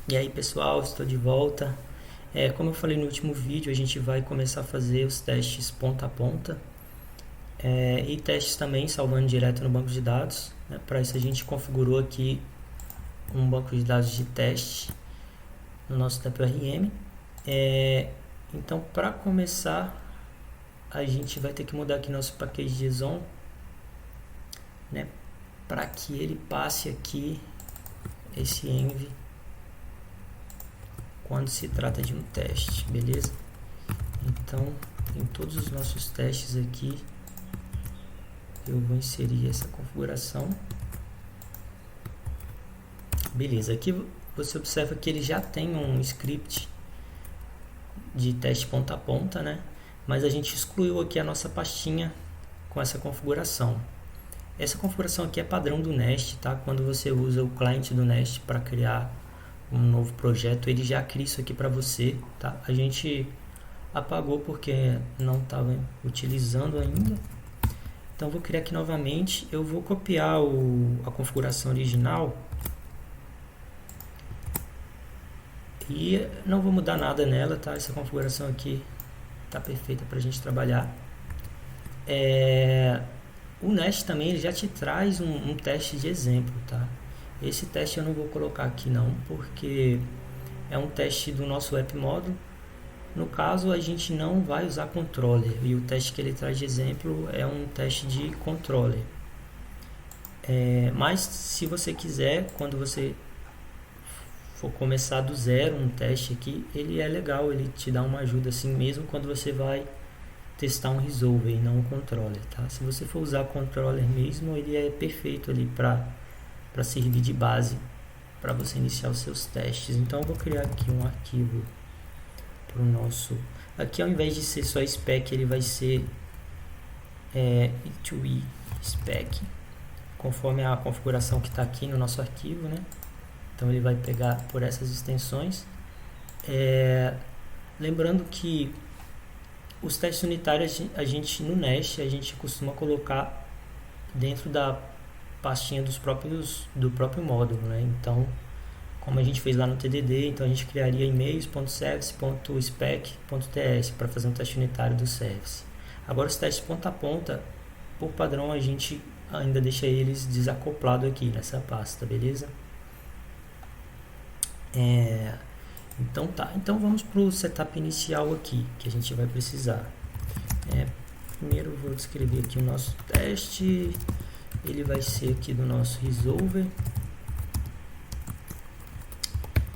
E aí pessoal, estou de volta. Como eu falei no último vídeo, a gente vai começar a fazer os testes ponta a ponta e testes também salvando direto no banco de dados. Né? Para isso a gente configurou aqui um banco de dados de teste no nosso TPRM. Então para começar a gente vai ter que mudar aqui nosso package JSON, né? Para que ele passe aqui esse env quando se trata de um teste, beleza? Então, em todos os nossos testes aqui, eu vou inserir essa configuração. Beleza, aqui você observa que ele já tem um script de teste ponta a ponta, né? Mas a gente excluiu aqui a nossa pastinha com essa configuração. Essa configuração aqui é padrão do Nest, tá? Quando você usa o cliente do Nest para criar um novo projeto, ele já cria isso aqui para você, tá? A gente apagou porque não estava utilizando ainda. Então vou criar aqui novamente. Eu vou copiar a configuração original e não vou mudar nada nela, tá? Essa configuração aqui tá perfeita para a gente trabalhar. O Nest também ele já te traz um teste de exemplo, tá? Esse teste eu não vou colocar aqui não, porque é um teste do nosso app módulo. No caso, a gente não vai usar controller, e o teste que ele traz de exemplo é um teste de controller. Mas se você quiser, quando você for começar do zero um teste aqui, ele é legal, ele te dá uma ajuda assim mesmo quando você vai testar um resolver e não um controller, tá? Se você for usar controller mesmo, ele é perfeito ali para servir de base para você iniciar os seus testes. Então eu vou criar aqui um arquivo para o nosso... Aqui ao invés de ser só spec, ele vai ser e2e spec, conforme a configuração que está aqui no nosso arquivo, né? Então ele vai pegar por essas extensões. Lembrando que os testes unitários a gente no Nest a gente costuma colocar dentro da pastinha do próprio módulo, né? Então, como a gente fez lá no TDD, então a gente criaria e-mails.service.spec.ts para fazer um teste unitário do service. Agora os testes ponta a ponta, por padrão a gente ainda deixa eles desacoplados aqui nessa pasta, beleza? Então tá, então vamos para o setup inicial aqui, que a gente vai precisar. Primeiro eu vou descrever aqui o nosso teste, ele vai ser aqui do nosso resolver,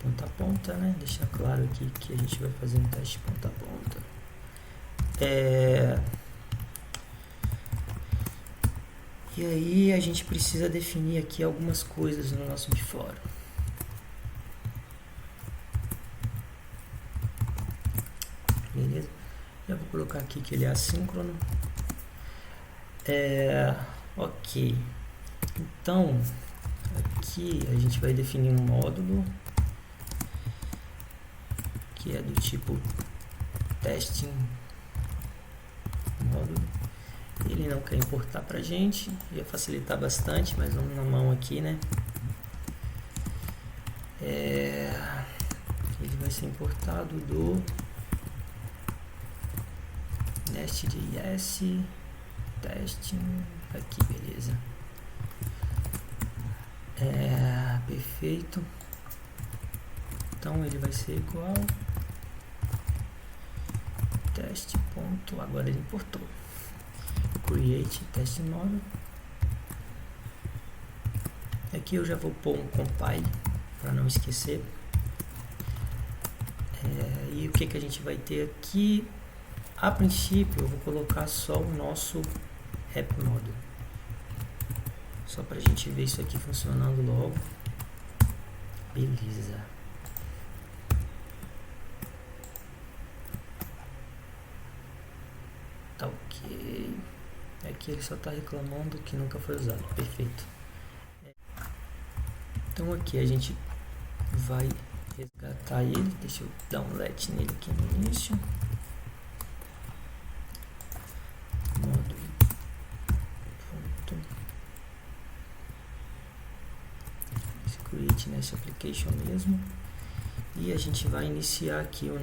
ponta a ponta, né? Deixar claro aqui que a gente vai fazer um teste ponta a ponta. E aí a gente precisa definir aqui algumas coisas no nosso before. Beleza? Já vou colocar aqui que ele é assíncrono. Ok. Então, aqui a gente vai definir um módulo que é do tipo testing módulo. Ele não quer importar pra gente, ia facilitar bastante, mas vamos na mão aqui, né? Ele vai ser importado do Nest.js testing aqui, beleza? Perfeito. Então ele vai ser igual teste ponto, agora ele importou, create test model. Aqui eu já vou pôr um compile para não esquecer. E o que a gente vai ter aqui? A princípio eu vou colocar só o nosso app model, só para a gente ver isso aqui funcionando logo. Beleza. Tá ok. Aqui ele só está reclamando que nunca foi usado. Perfeito. Então aqui a gente vai resgatar ele. Deixa eu dar um let nele aqui no início. Módulo. Create nessa application mesmo. E a gente vai iniciar aqui o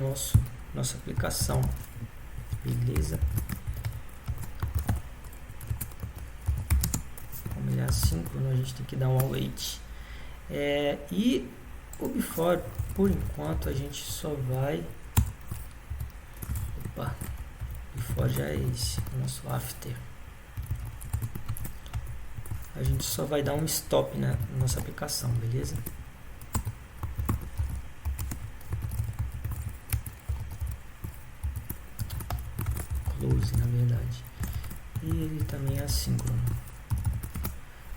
nossa aplicação, beleza? Como ele é assíncrono, a gente tem que dar um await. E o before, por enquanto, a gente só vai... Opa, before já é esse, o nosso after. A gente só vai dar um stop, né, na nossa aplicação, beleza? Close, na verdade. E ele também é assíncrono.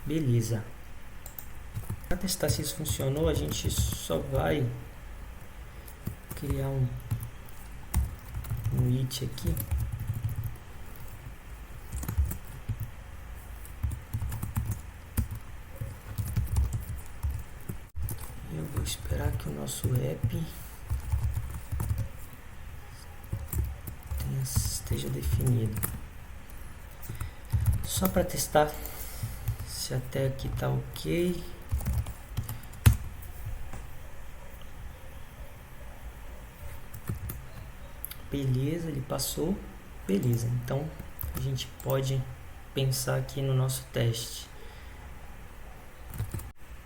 Beleza. Para testar se isso funcionou, a gente só vai criar um it aqui. Eu vou esperar que o nosso app esteja definido. Só para testar se até aqui tá ok. Beleza, ele passou. Beleza, então a gente pode pensar aqui no nosso teste.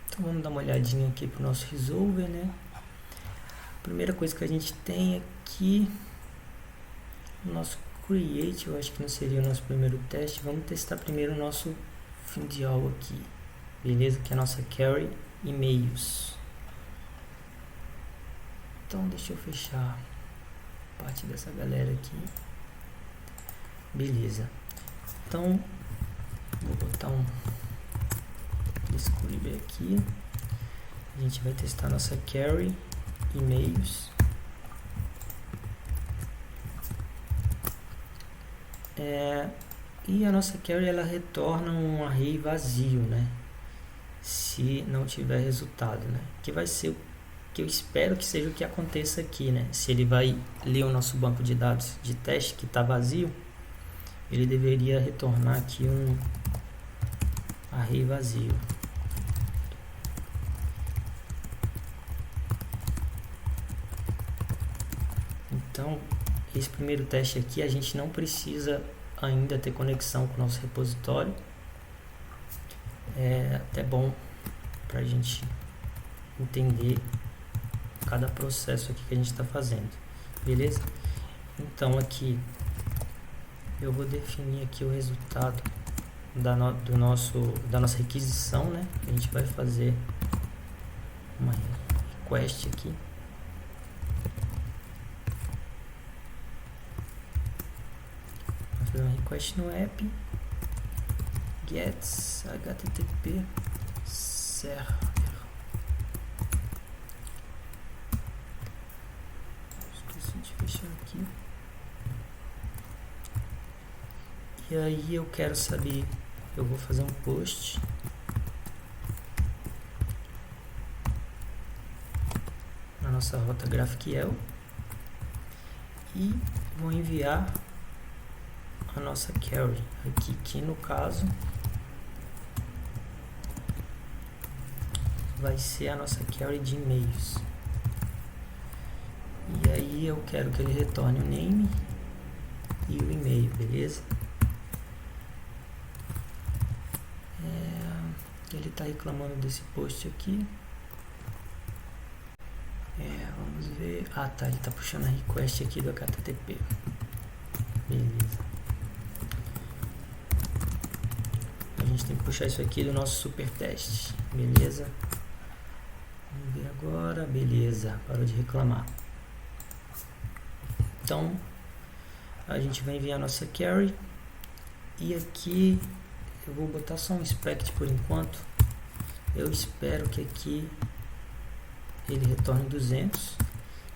Então vamos dar uma olhadinha aqui para o nosso resolver, né? A primeira coisa que a gente tem aqui, o nosso create, eu acho que não seria o nosso primeiro teste. Vamos testar primeiro o nosso fim de aula aqui, beleza? Que é a nossa carry e-mails. Então deixa eu fechar parte dessa galera aqui, beleza? Então vou botar um descobrir aqui. A gente vai testar nossa carry e-mails. E a nossa carry ela retorna um array vazio, né? Se não tiver resultado, né? Que vai ser o que eu espero que seja o que aconteça aqui, né? Se ele vai ler o nosso banco de dados de teste que está vazio, ele deveria retornar aqui um array vazio. Então, esse primeiro teste aqui, a gente não precisa ainda ter conexão com o nosso repositório. É até bom para a gente entender cada processo aqui que a gente está fazendo, beleza? Então aqui eu vou definir aqui o resultado da nossa requisição, né? A gente vai fazer uma request aqui. Vou fazer uma request no app gets http server. Esqueci de fechar aqui. E aí eu quero saber, eu vou fazer um post na nossa rota GraphQL e vou enviar a nossa carry aqui, que no caso vai ser a nossa carry de e-mails. E aí eu quero que ele retorne o name e o e-mail, beleza? Ele está reclamando desse post aqui. Vamos ver. Ah, tá. Ele está puxando a request aqui do HTTP. Beleza. A gente tem que puxar isso aqui do nosso super teste. Beleza. Vamos ver agora. Beleza. Parou de reclamar. Então, a gente vai enviar a nossa carry. E aqui eu vou botar só um inspect por enquanto. Eu espero que aqui ele retorne 200.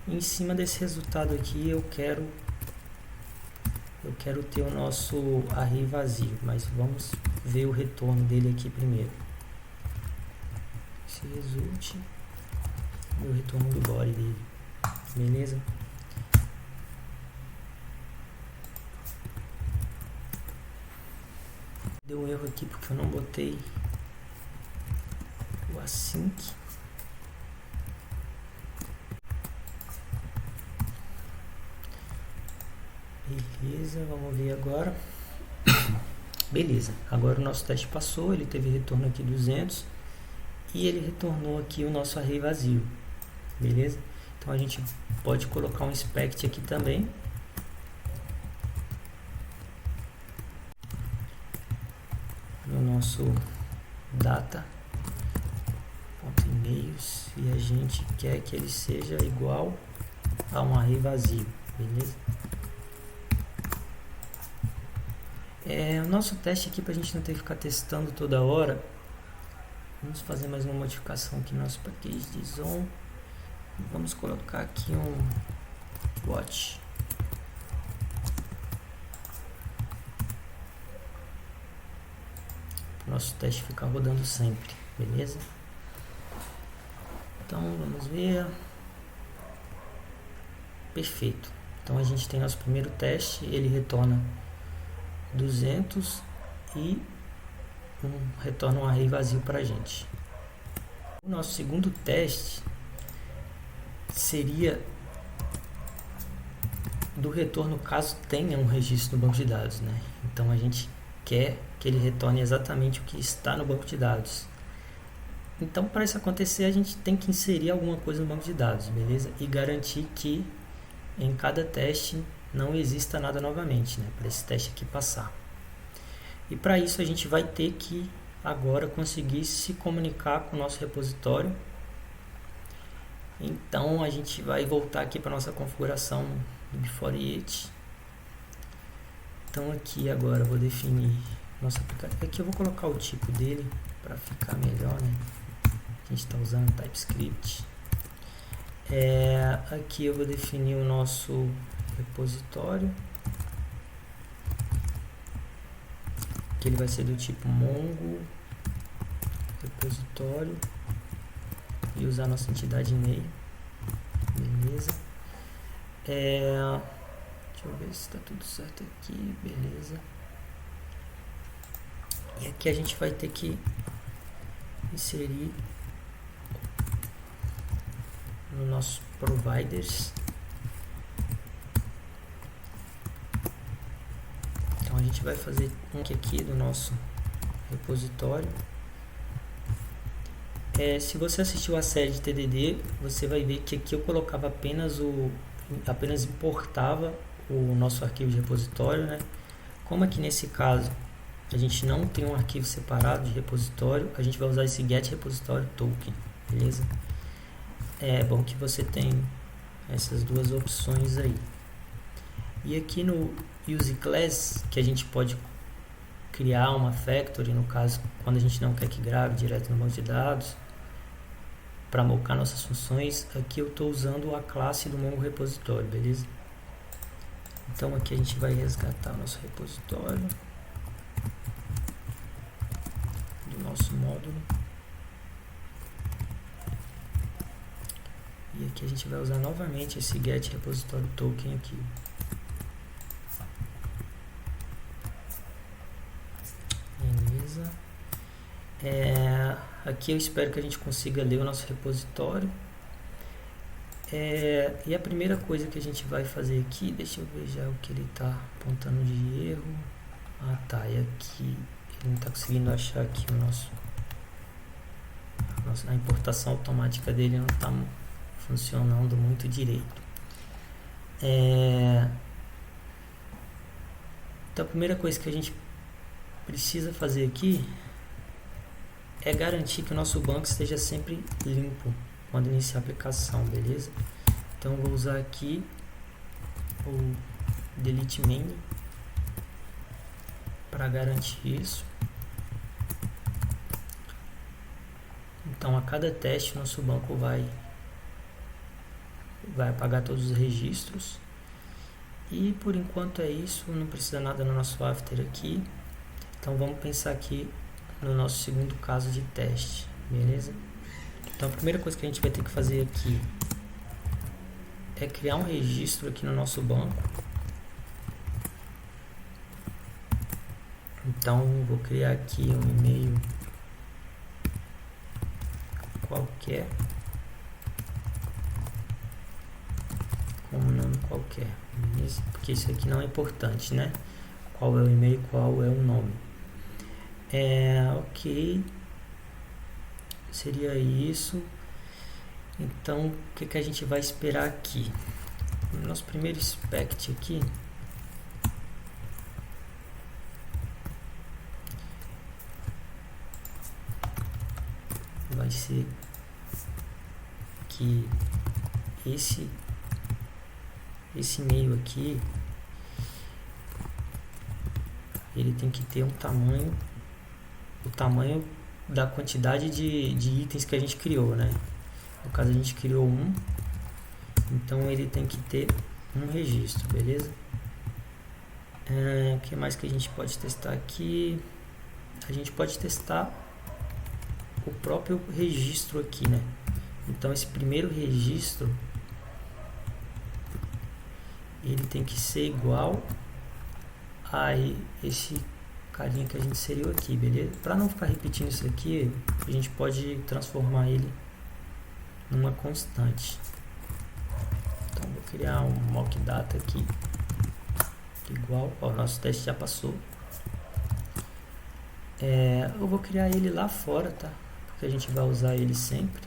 E em cima desse resultado aqui eu quero ter o nosso array vazio, mas vamos ver o retorno dele aqui primeiro. Se resulte o retorno do body dele, beleza? Deu um erro aqui porque eu não botei o async. Beleza, vamos ver agora. Beleza, agora o nosso teste passou, ele teve retorno aqui 200 e ele retornou aqui o nosso array vazio. Beleza? Então a gente pode colocar um inspect aqui também. No nosso data e-mails, e a gente quer que ele seja igual a um array vazio, beleza? O nosso teste aqui, para a gente não ter que ficar testando toda hora, vamos fazer mais uma modificação aqui no nosso package JSON. Vamos colocar aqui um watch. Para o nosso teste ficar rodando sempre, beleza? Então vamos ver. Perfeito. Então a gente tem nosso primeiro teste, ele retorna 200 e retorna um array vazio para a gente. O nosso segundo teste seria do retorno caso tenha um registro no banco de dados, né? Então a gente quer que ele retorne exatamente o que está no banco de dados. Então, para isso acontecer, a gente tem que inserir alguma coisa no banco de dados, beleza? E garantir que em cada teste não exista nada novamente, né? Para esse teste aqui passar. E para isso a gente vai ter que agora conseguir se comunicar com o nosso repositório. Então a gente vai voltar aqui para nossa configuração do before it. Então aqui agora eu vou definir nosso aplicativo. Aqui eu vou colocar o tipo dele para ficar melhor, né? A gente está usando TypeScript. Aqui eu vou definir o nosso repositório, que ele vai ser do tipo Mongo repositório e usar nossa entidade e-mail, beleza? Deixa eu ver se está tudo certo aqui, beleza? E aqui a gente vai ter que inserir no nosso providers. Então a gente vai fazer um aqui do nosso repositório. Se você assistiu a série de TDD, você vai ver que aqui eu colocava apenas importava o nosso arquivo de repositório, né? Como aqui nesse caso a gente não tem um arquivo separado de repositório, a gente vai usar esse get repositório token, beleza? É bom que você tem essas duas opções aí. E aqui no use class, que a gente pode criar uma factory, no caso, quando a gente não quer que grave direto no banco de dados, para mocar nossas funções, aqui eu estou usando a classe do Mongo repositório, beleza? Então aqui a gente vai resgatar nosso repositório do nosso módulo. E aqui a gente vai usar novamente esse get repositório token aqui. Beleza. Aqui eu espero que a gente consiga ler o nosso repositório. E a primeira coisa que a gente vai fazer aqui, deixa eu ver já o que ele está apontando de erro. Ah tá, e aqui ele não está conseguindo achar aqui a importação automática dele não está funcionando muito direito. Então a primeira coisa que a gente precisa fazer aqui é garantir que o nosso banco esteja sempre limpo quando iniciar a aplicação, beleza? Então eu vou usar aqui o delete main para garantir isso. Então a cada teste nosso banco vai apagar todos os registros. E por enquanto é isso, não precisa nada no nosso after aqui. Então vamos pensar aqui no nosso segundo caso de teste, beleza? Então a primeira coisa que a gente vai ter que fazer aqui é criar um registro aqui no nosso banco. Então vou criar aqui um e-mail qualquer com o nome qualquer, beleza? Porque isso aqui não é importante, né? Qual é o e-mail, qual é o nome. Ok, seria isso. Então, o que a gente vai esperar aqui? No nosso primeiro expect aqui, vai ser que esse e-mail aqui, ele tem que ter um tamanho, o tamanho da quantidade de itens que a gente criou, né? No caso a gente criou um, então ele tem que ter um registro, beleza? O que mais que a gente pode testar aqui? A gente pode testar o próprio registro aqui, né? Então esse primeiro registro, ele tem que ser igual a esse carinha que a gente inseriu aqui, beleza? Para não ficar repetindo isso aqui, a gente pode transformar ele numa constante. Então vou criar um mock data aqui igual, ó, nosso teste já passou. Eu vou criar ele lá fora, tá? Porque a gente vai usar ele sempre.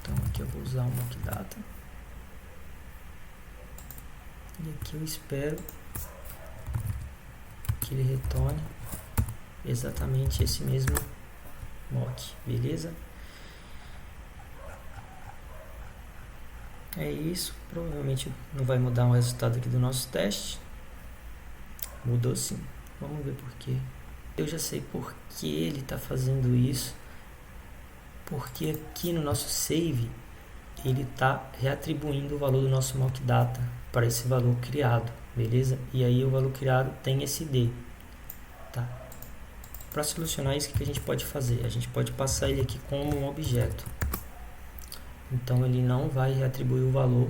Então aqui eu vou usar o mock data. E aqui eu espero que ele retorne exatamente esse mesmo mock, beleza? É isso, provavelmente não vai mudar o resultado aqui do nosso teste. Mudou sim, vamos ver por quê. Eu já sei por que ele está fazendo isso, porque aqui no nosso save ele está reatribuindo o valor do nosso mock data para esse valor criado, beleza? E aí o valor criado tem esse D, tá? Para solucionar isso, o que a gente pode fazer? A gente pode passar ele aqui como um objeto. Então ele não vai reatribuir o valor,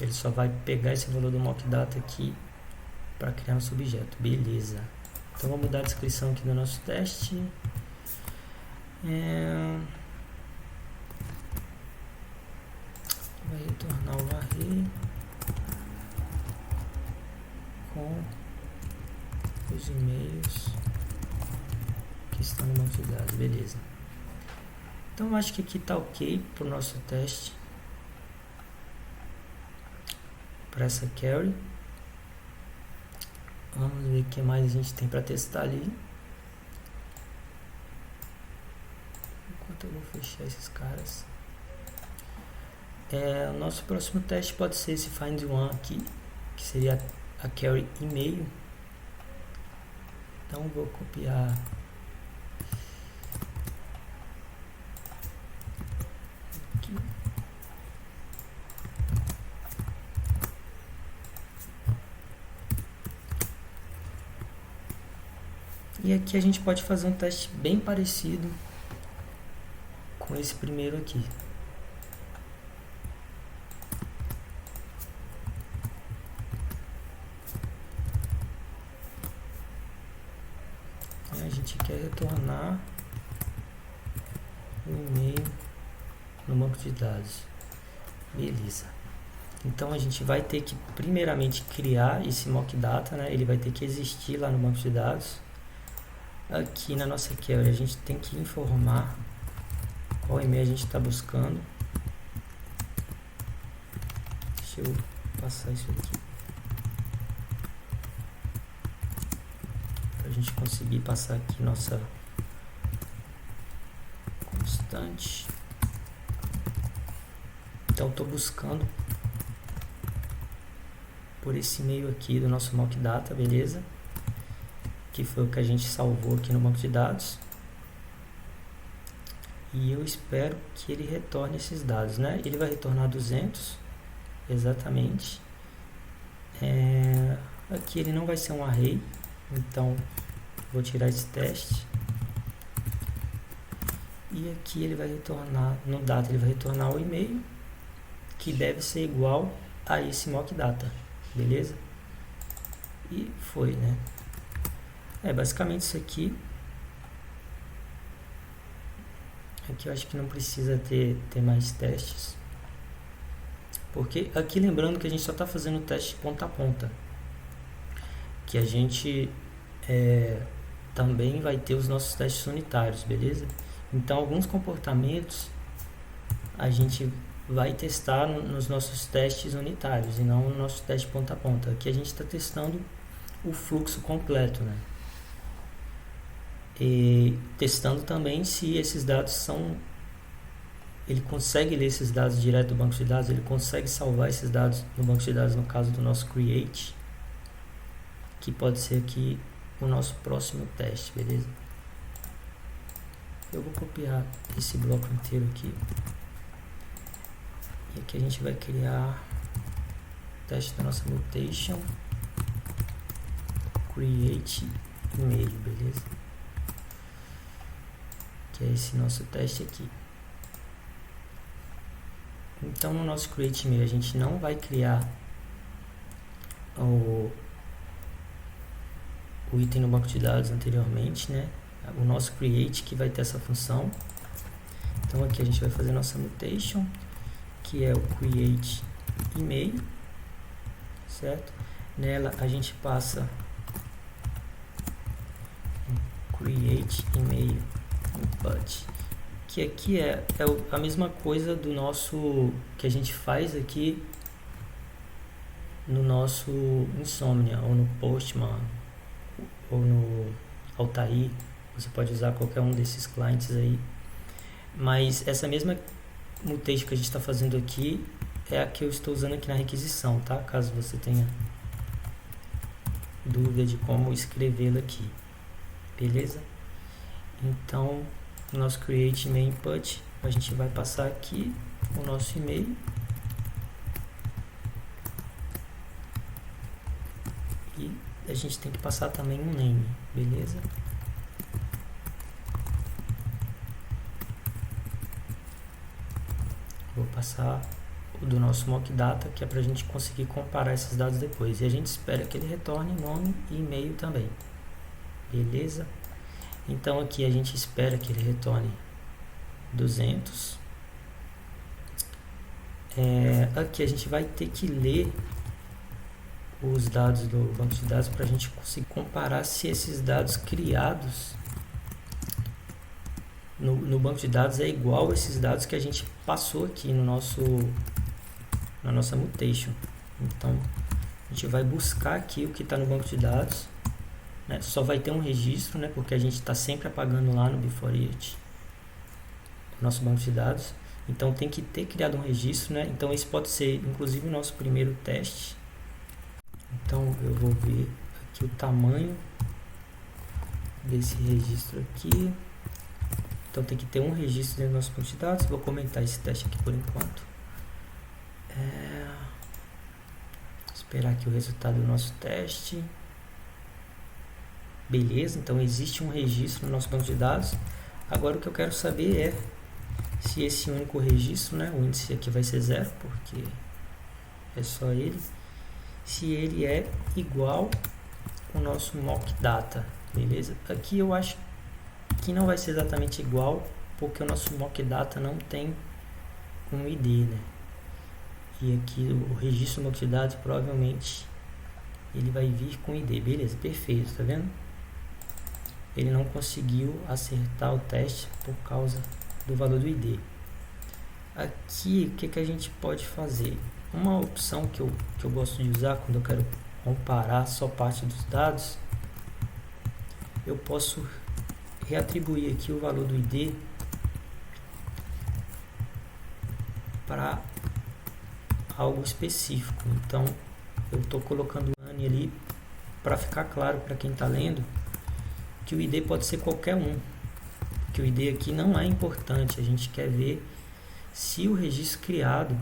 ele só vai pegar esse valor do mock data aqui para criar nosso objeto, beleza? Então vamos mudar a descrição aqui do nosso teste. Vai retornar o array com os e-mails que estão no banco de dados, beleza? Então acho que aqui está ok para o nosso teste, para essa query. Vamos ver o que mais a gente tem para testar ali. Enquanto eu vou fechar esses caras. O nosso próximo teste pode ser esse find one aqui, que seria a query e-mail. Então vou copiar aqui. E aqui a gente pode fazer um teste bem parecido com esse primeiro aqui. A gente quer retornar o e-mail no banco de dados. Beleza. Então a gente vai ter que primeiramente criar esse mock data, né? Ele vai ter que existir lá no banco de dados. Aqui na nossa query a gente tem que informar qual e-mail a gente está buscando. Deixa eu passar isso aqui para a gente conseguir passar aqui nossa constante. Então estou buscando por esse e-mail aqui do nosso mock data, beleza? Que foi o que a gente salvou aqui no banco de dados. E eu espero que ele retorne esses dados, né? Ele vai retornar 200, exatamente. Aqui ele não vai ser um array, então vou tirar esse teste. E aqui ele vai retornar, no data ele vai retornar o e-mail, que deve ser igual a esse mock data, beleza? E foi, né? Basicamente isso aqui Aqui eu acho que não precisa ter mais testes, porque aqui lembrando que a gente só está fazendo o teste ponta a ponta, que a gente também vai ter os nossos testes unitários, beleza? Então alguns comportamentos a gente vai testar nos nossos testes unitários e não no nosso teste ponta a ponta. Aqui a gente está testando o fluxo completo, né? E testando também se esses dados são... Ele consegue ler esses dados direto do banco de dados, ele consegue salvar esses dados no banco de dados, no caso do nosso create, que pode ser aqui o nosso próximo teste, beleza? Eu vou copiar esse bloco inteiro aqui. E aqui a gente vai criar o teste da nossa mutation, create e-mail, beleza? Que é esse nosso teste aqui. Então no nosso create e-mail a gente não vai criar o item no banco de dados anteriormente, né? O nosso create que vai ter essa função. Então aqui a gente vai fazer nossa mutation, que é o create e-mail, certo? Nela a gente passa create e-mail input, que aqui é a mesma coisa do nosso que a gente faz aqui no nosso Insomnia ou no Postman ou no Altair. Você pode usar qualquer um desses clientes aí, mas essa mesma mutation que a gente está fazendo aqui é a que eu estou usando aqui na requisição, tá? Caso você tenha dúvida de como escrevê-la aqui, beleza? Então, no nosso create e-mail input, a gente vai passar aqui o nosso e-mail e a gente tem que passar também um name, beleza? Vou passar o do nosso mock data, que é para a gente conseguir comparar esses dados depois. E a gente espera que ele retorne nome e e-mail também. Beleza? Então aqui a gente espera que ele retorne 200. Aqui a gente vai ter que ler os dados do banco de dados para a gente conseguir comparar se esses dados criados no banco de dados é igual a esses dados que a gente passou aqui na nossa mutation. Então a gente vai buscar aqui o que está no banco de dados, né? Só vai ter um registro, né? Porque a gente está sempre apagando lá no before it nosso banco de dados. Então tem que ter criado um registro, né? Então esse pode ser inclusive o nosso primeiro teste. Então eu vou ver aqui o tamanho desse registro aqui. Então tem que ter um registro dentro do nosso banco de dados. Vou comentar esse teste aqui por enquanto. Esperar aqui o resultado do nosso teste. Beleza, então existe um registro no nosso banco de dados. Agora o que eu quero saber é se esse único registro, né, o índice aqui vai ser 0, porque é só ele, se ele é igual ao nosso mock data, beleza? Aqui eu acho que não vai ser exatamente igual, porque o nosso mock data não tem um ID, né? E aqui o registro mock de dados provavelmente ele vai vir com ID, beleza? Perfeito, tá vendo? Ele não conseguiu acertar o teste por causa do valor do ID. Aqui, o que a gente pode fazer? Uma opção que eu gosto de usar quando eu quero comparar só parte dos dados, eu posso reatribuir aqui o valor do ID para algo específico. Então, eu estou colocando o ANI ali para ficar claro para quem está lendo que o ID pode ser qualquer um, que o ID aqui não é importante. A gente quer ver se o registro criado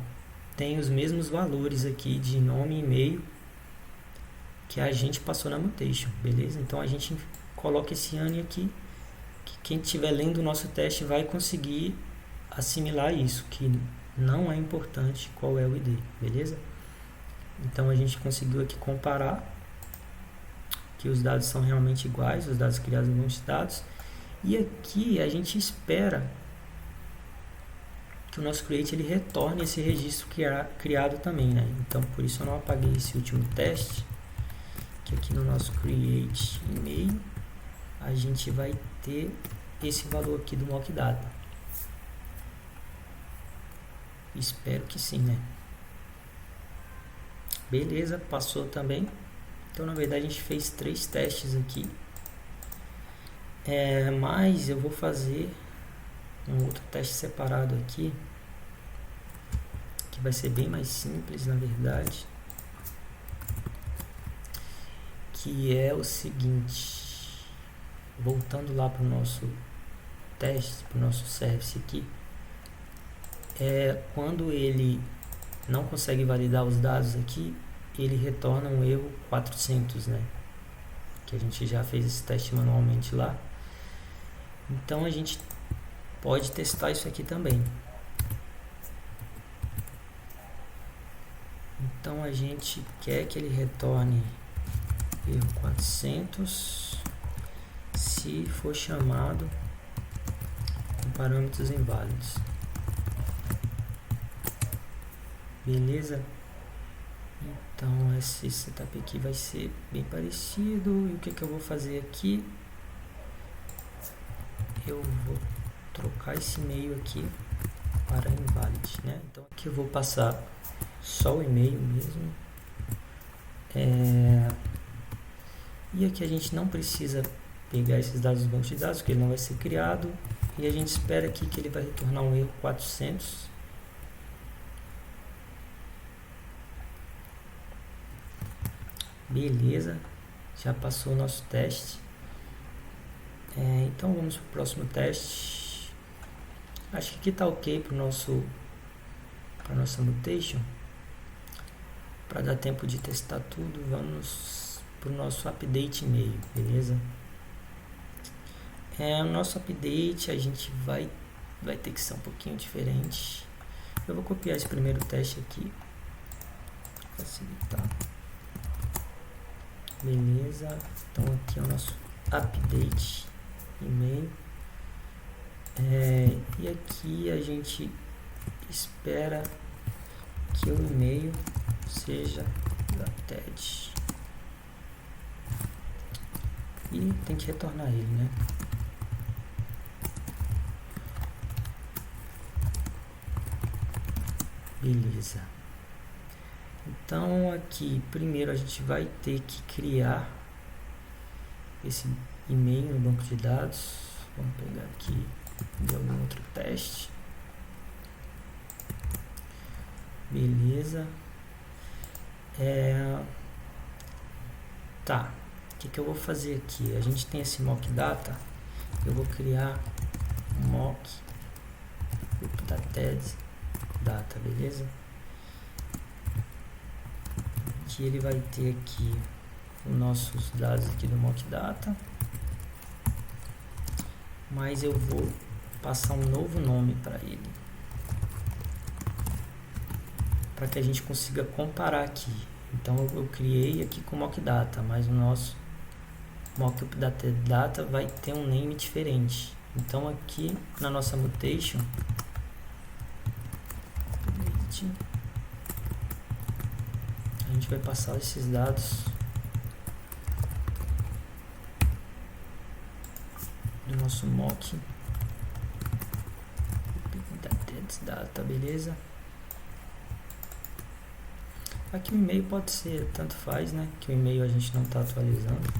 tem os mesmos valores aqui de nome e e-mail que a gente passou na mutation, beleza? Então a gente coloca esse ANI aqui, que quem estiver lendo o nosso teste vai conseguir assimilar isso, que não é importante qual é o ID, beleza? Então a gente conseguiu aqui comparar que os dados são realmente iguais, os dados criados no banco de dados. E aqui a gente espera que o nosso create ele retorne esse registro criado também, né? Então por isso eu não apaguei esse último teste, que aqui no nosso create e-mail a gente vai ter esse valor aqui do mock data. Espero que sim, né? Beleza, passou também. Então na verdade a gente fez 3 testes aqui. Mas eu vou fazer um outro teste separado aqui, que vai ser bem mais simples na verdade, que é o seguinte, voltando lá para o nosso teste, para o nosso service aqui, quando ele não consegue validar os dados aqui, ele retorna um erro 400, né? Que a gente já fez esse teste manualmente lá. Então a gente pode testar isso aqui também. Então a gente quer que ele retorne erro 400 se for chamado com parâmetros inválidos. Beleza? Então esse setup aqui vai ser bem parecido. E o que eu vou fazer aqui? Eu vou trocar esse e-mail aqui para invalid, né? Então aqui eu vou passar só o e-mail mesmo. E aqui a gente não precisa pegar esses dados do banco de dados, porque ele não vai ser criado. E a gente espera aqui que ele vai retornar um erro 400. Beleza, já passou o nosso teste. Então vamos para o próximo teste. Acho que aqui está ok para nossa mutation. Para dar tempo de testar tudo, vamos para o nosso update e-mail, beleza? O nosso update a gente vai ter que ser um pouquinho diferente. Eu vou copiar esse primeiro teste aqui, facilitar. Beleza, então aqui é o nosso update e-mail. E aqui a gente espera que o e-mail seja da TED e tem que retornar ele, né? Beleza. Então aqui primeiro a gente vai ter que criar esse e-mail no banco de dados. Vamos pegar aqui de algum outro teste. Beleza. Tá. O que eu vou fazer aqui? A gente tem esse mock data. Eu vou criar um mock da TED data, beleza? Que ele vai ter aqui os nossos dados aqui do mock data, mas eu vou passar um novo nome para ele, para que a gente consiga comparar aqui. Então eu criei aqui com mock data, mas o nosso mockup da data vai ter um name diferente. Então aqui na nossa mutation a gente vai passar esses dados do nosso mock data, beleza? Aqui o e-mail pode ser, tanto faz, né? Que o e-mail a gente não está atualizando.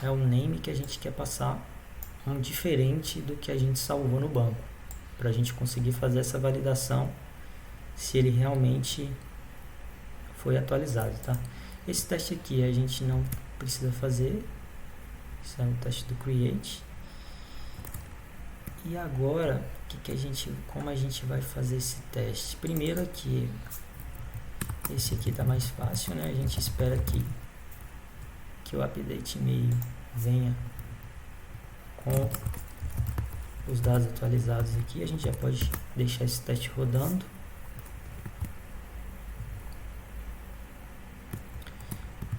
É o name que a gente quer passar um diferente do que a gente salvou no banco, para a gente conseguir fazer essa validação se ele realmente foi atualizado, tá? Esse teste aqui a gente não precisa fazer, esse é o teste do create. E agora, como a gente vai fazer esse teste? Primeiro aqui, esse aqui tá mais fácil, né? A gente espera que o update e-mail venha com os dados atualizados aqui. A gente já pode deixar esse teste rodando.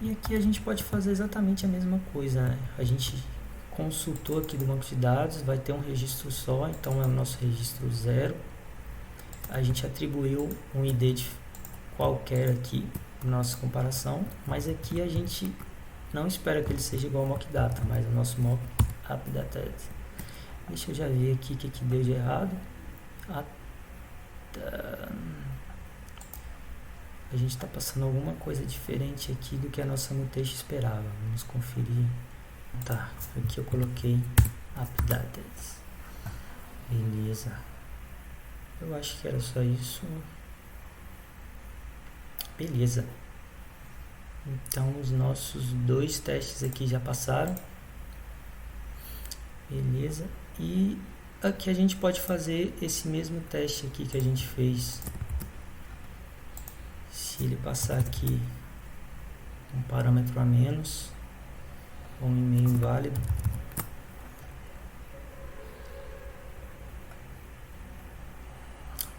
E aqui a gente pode fazer exatamente a mesma coisa, né? A gente consultor aqui do banco de dados, vai ter um registro só, então é o nosso registro 0. A gente atribuiu um ID qualquer aqui na nossa comparação, mas aqui a gente não espera que ele seja igual ao mockdata, mas o nosso mock updated. Deixa eu já ver aqui o que deu de errado. A gente está passando alguma coisa diferente aqui do que a nossa mutation esperava. Vamos conferir. Tá, aqui eu coloquei updated. Beleza. Eu acho que era só isso. Beleza. Então os nossos 2 testes aqui já passaram. Beleza. E aqui a gente pode fazer esse mesmo teste aqui que a gente fez. Se ele passar aqui um parâmetro a menos, ou um e-mail inválido,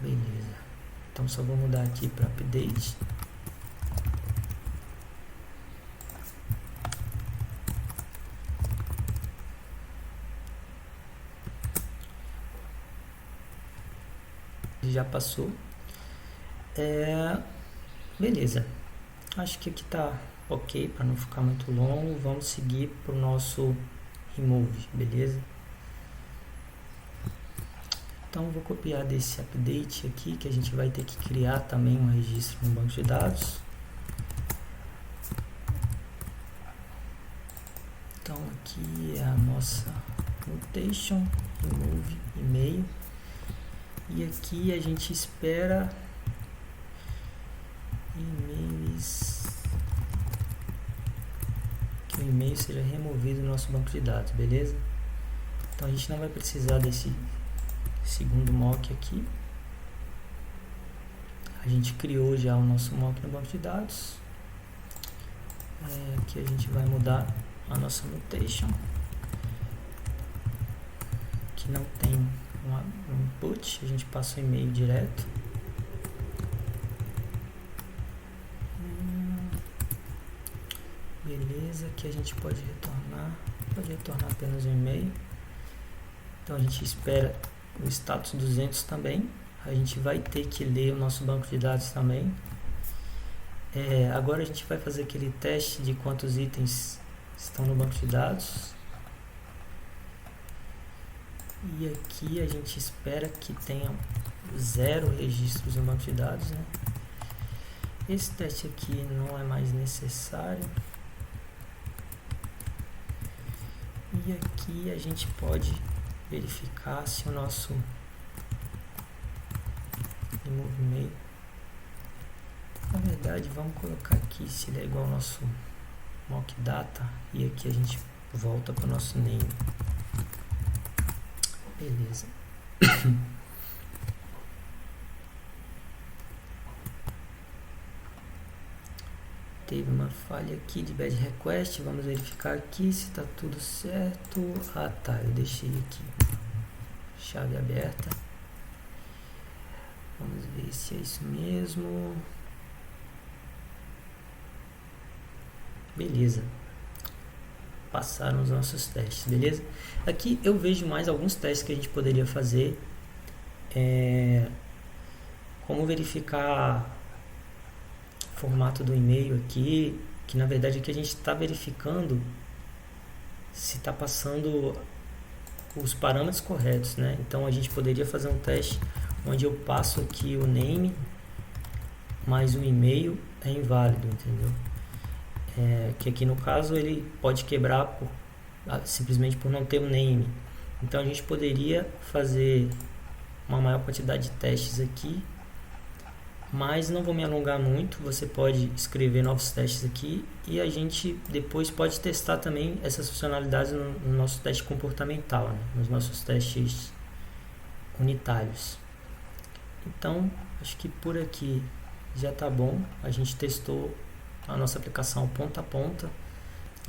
beleza. Então só vou mudar aqui para update. Já passou. Beleza. Acho que aqui tá ok para não ficar muito longo. Vamos seguir para o nosso remove, beleza? Então vou copiar desse update aqui, que a gente vai ter que criar também um registro no banco de dados. Então aqui é a nossa mutation, remove, e-mail. E aqui a gente espera e-mails, que o e-mail seja removido do nosso banco de dados, beleza? Então a gente não vai precisar desse segundo mock aqui. A gente criou já o nosso mock no banco de dados. Aqui a gente vai mudar a nossa mutation, que não tem um input, a gente passa o e-mail direto. Beleza, aqui a gente pode retornar apenas um e-mail. Então a gente espera o status 200 também. A gente vai ter que ler o nosso banco de dados também. Agora a gente vai fazer aquele teste de quantos itens estão no banco de dados. E aqui a gente espera que tenha 0 registros no banco de dados, né? Esse teste aqui não é mais necessário. E aqui a gente pode verificar se o nosso remove e-mail, na verdade vamos colocar aqui se ele é igual ao nosso mock data, e aqui a gente volta para o nosso name. Beleza. Teve uma falha aqui de bad request. Vamos verificar aqui se está tudo certo. Ah tá, eu deixei aqui chave aberta. Vamos ver se é isso mesmo. Beleza. Passaram os nossos testes, beleza? Aqui eu vejo mais alguns testes que a gente poderia fazer. Como verificar o formato do e-mail aqui, que na verdade aqui a gente está verificando se está passando os parâmetros corretos, né? Então a gente poderia fazer um teste onde eu passo aqui o name, mas o e-mail é inválido, entendeu? Que aqui no caso ele pode quebrar simplesmente por não ter o name. Então a gente poderia fazer uma maior quantidade de testes aqui, mas não vou me alongar muito. Você pode escrever novos testes aqui e a gente depois pode testar também essas funcionalidades no nosso teste comportamental, né? Nos nossos testes unitários. Então acho que por aqui já tá bom. A gente testou a nossa aplicação ponta a ponta,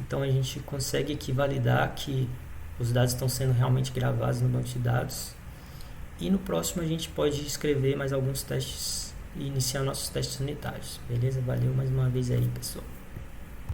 então a gente consegue aqui validar que os dados estão sendo realmente gravados no banco de dados, e no próximo a gente pode escrever mais alguns testes e iniciar nossos testes unitários, beleza? Valeu mais uma vez aí, pessoal.